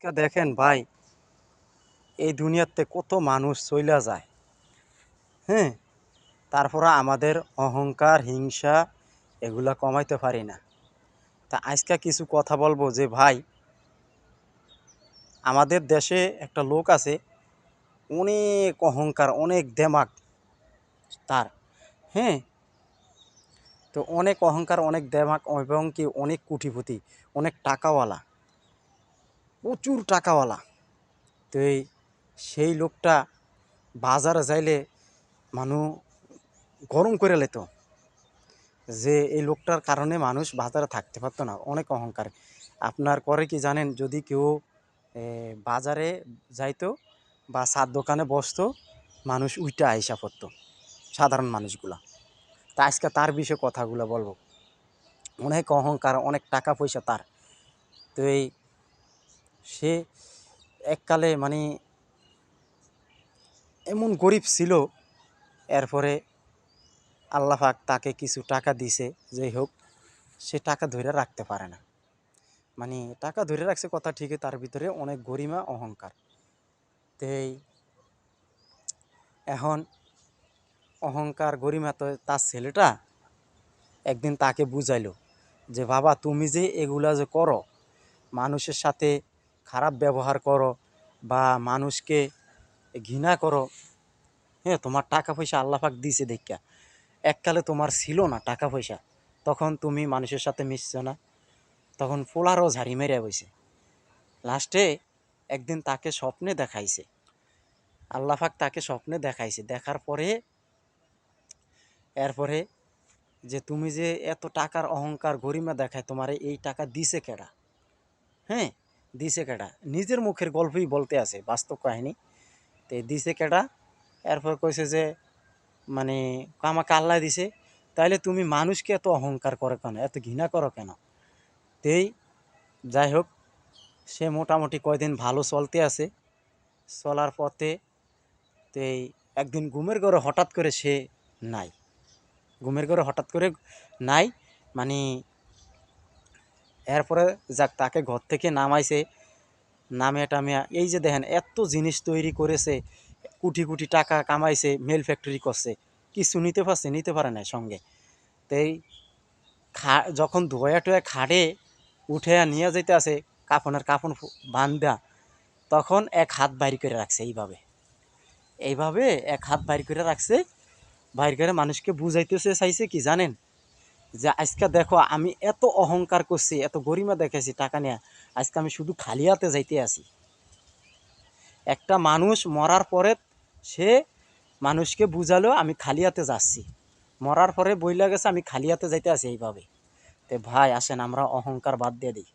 দেখেন ভাই, এই দুনিয়াতে কত মানুষ চইলা যায়। হ্যাঁ, তারপরে আমাদের অহংকার হিংসা এগুলা কমাইতে পারি না। তা আজকে কিছু কথা বলবো যে ভাই, আমাদের দেশে একটা লোক আছে, অনেক অহংকার, অনেক দেমাগ তার। হ্যাঁ, তো অনেক অহংকার, অনেক দেমাগ এবং কি অনেক কোটিপতি, অনেক টাকাওয়ালা, প্রচুর টাকাওয়ালা। তো সেই লোকটা বাজারে যাইলে মানুষ গরম করে লেতো, যে এই লোকটার কারণে মানুষ বাজারে থাকতে পারতো না, অনেক অহংকার। আপনার করে কি জানেন, যদি কেউ বাজারে যাইতো বা সার দোকানে বসতো, মানুষ উইটা আইসা পড়তো, সাধারণ মানুষগুলা। তা আজকে তার বিষয়ে কথাগুলো বলবো। অনেক অহংকার, অনেক টাকা পয়সা তার। তো সে এককালে মানে এমন গরিব ছিল, এরপরে আল্লাহ পাক তাকে কিছু টাকা দিছে, যাই হোক সে টাকা ধরে রাখতে পারে না। মানে টাকা ধরে রাখছে কথা ঠিকই, তার ভিতরে অনেক গরিমা অহংকার। তো এখন অহংকার গরিমা, তো তার ছেলেটা একদিন তাকে বুঝাইলো যে বাবা, তুমি যে এগুলা যে করো, মানুষের সাথে খারাপ ব্যবহার করো বা মানুষকে ঘৃণা করো, হ্যাঁ, তোমার টাকা পয়সা আল্লাহ পাক দিছে দেখা, এককালে তোমার ছিল না টাকা পয়সা, তখন তুমি মানুষের সাথে মিশছো না, তখন পোলারও ঝাড়ি মেরে বইছে। লাস্টে একদিন তাকে স্বপ্নে দেখাইছে, আল্লাহ পাক তাকে স্বপ্নে দেখাইছে, দেখার পরে এরপরে যে তুমি যে এত টাকার অহংকার গরিমা দেখায়, তোমার এই টাকা দিছে কেডা? হ্যাঁ, দিছে কেডা? নিজের মুখের গল্পই বলতে আছে, বাস্তব কাহিনী। তো দিছে কেডা? এরপর কইছে যে মানে আমাকে আল্লাহ দিছে। তাইলে তুমি মানুষকে এত অহংকার করো কেন, এত ঘৃণা করো কেন? তেই যাই হোক, সে মোটামুটি কয়দিন ভালো চলতে আছে, চলার পথে তেই একদিন ঘুমের ঘরে হঠাৎ করে সে নাই। ঘুমের ঘরে হঠাৎ করে নাই, মানে এরপরে যাক তাকে ঘর থেকে নামাইছে, নামিয়ে টামিয়া এই যে দেখেন এত জিনিস তৈরি করেছে, কোটি কোটি টাকা কামাইছে, মেল ফ্যাক্টরি করছে, কিছু নিতে পারছে? নিতে পারে না সঙ্গে। তাই যখন ধোয়া টোয়া খাড়ে উঠে নিয়ে যেতে আছে, কাফনের কাফন বান্ধা, তখন এক হাত বাইর করে রাখছে, এইভাবে এইভাবে এক হাত বাইর করে রাখছে, বাইর করে মানুষকে বুঝাইতেছে, চাইছে কি জানেন, যে আজকে দেখো আমি এত অহংকার করছি, এত গরিমা দেখেছি টাকা নিয়ে, আজকে আমি শুধু খালি হাতে যাইতে আছি। একটা মানুষ মরার পরে সে মানুষকে বুঝালো আমি খালি হাতে যাচ্ছি, মরার পরে বইলা গেছে আমি খালি হাতে যাইতে আছি এইভাবে। তে ভাই আসেন আমরা অহংকার বাদ দিয়ে দিই।